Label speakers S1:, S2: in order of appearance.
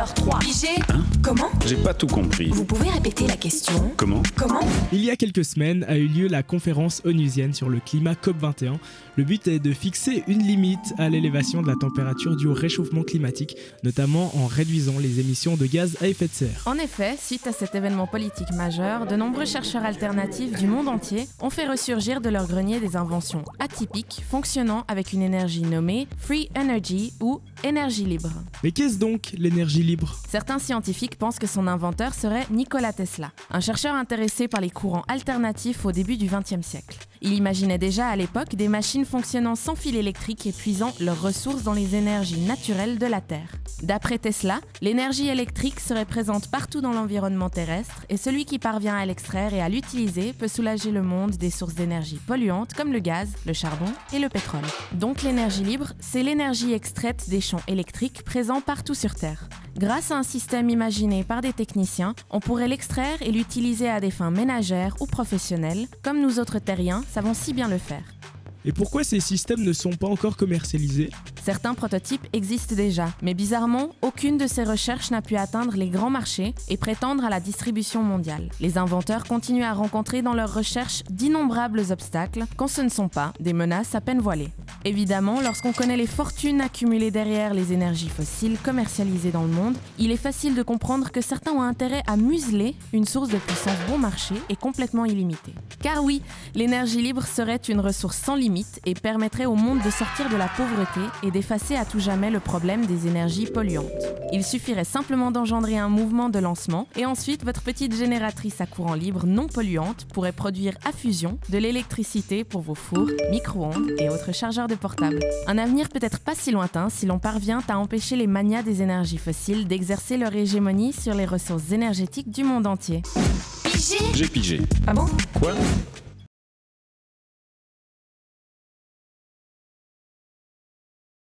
S1: facteur 3. Pigé. Comment?
S2: J'ai pas tout compris.
S1: Vous pouvez répéter la question?
S2: Comment?
S3: Il y a quelques semaines a eu lieu la conférence onusienne sur le climat COP21. Le but est de fixer une limite à l'élévation de la température due au réchauffement climatique, notamment en réduisant les émissions de gaz à effet de serre.
S4: En effet, suite à cet événement politique majeur, de nombreux chercheurs alternatifs du monde entier ont fait ressurgir de leur grenier des inventions atypiques fonctionnant avec une énergie nommée Free Energy ou énergie libre.
S3: Mais qu'est-ce donc l'énergie libre ?
S4: Certains scientifiques pensent que son inventeur serait Nikola Tesla, un chercheur intéressé par les courants alternatifs au début du XXe siècle. Il imaginait déjà à l'époque des machines fonctionnant sans fil électrique et puisant leurs ressources dans les énergies naturelles de la Terre. D'après Tesla, l'énergie électrique serait présente partout dans l'environnement terrestre et celui qui parvient à l'extraire et à l'utiliser peut soulager le monde des sources d'énergie polluantes comme le gaz, le charbon et le pétrole. Donc l'énergie libre, c'est l'énergie extraite des champs électriques présents partout sur Terre. Grâce à un système imaginé par des techniciens, on pourrait l'extraire et l'utiliser à des fins ménagères ou professionnelles, comme nous autres terriens savons si bien le faire.
S3: Et pourquoi ces systèmes ne sont pas encore commercialisés ?
S4: Certains prototypes existent déjà, mais bizarrement, aucune de ces recherches n'a pu atteindre les grands marchés et prétendre à la distribution mondiale. Les inventeurs continuent à rencontrer dans leurs recherches d'innombrables obstacles, quand ce ne sont pas des menaces à peine voilées. Évidemment, lorsqu'on connaît les fortunes accumulées derrière les énergies fossiles commercialisées dans le monde, il est facile de comprendre que certains ont intérêt à museler une source de puissance bon marché et complètement illimitée. Car oui, l'énergie libre serait une ressource sans limite et permettrait au monde de sortir de la pauvreté et d'effacer à tout jamais le problème des énergies polluantes. Il suffirait simplement d'engendrer un mouvement de lancement et ensuite votre petite génératrice à courant libre non polluante pourrait produire à fusion de l'électricité pour vos fours, micro-ondes et autres chargeurs de portables. Un avenir peut-être pas si lointain si l'on parvient à empêcher les manias des énergies fossiles d'exercer leur hégémonie sur les ressources énergétiques du monde entier.
S1: Pigé.
S2: J'ai pigé.
S1: Ah bon?
S2: Quoi?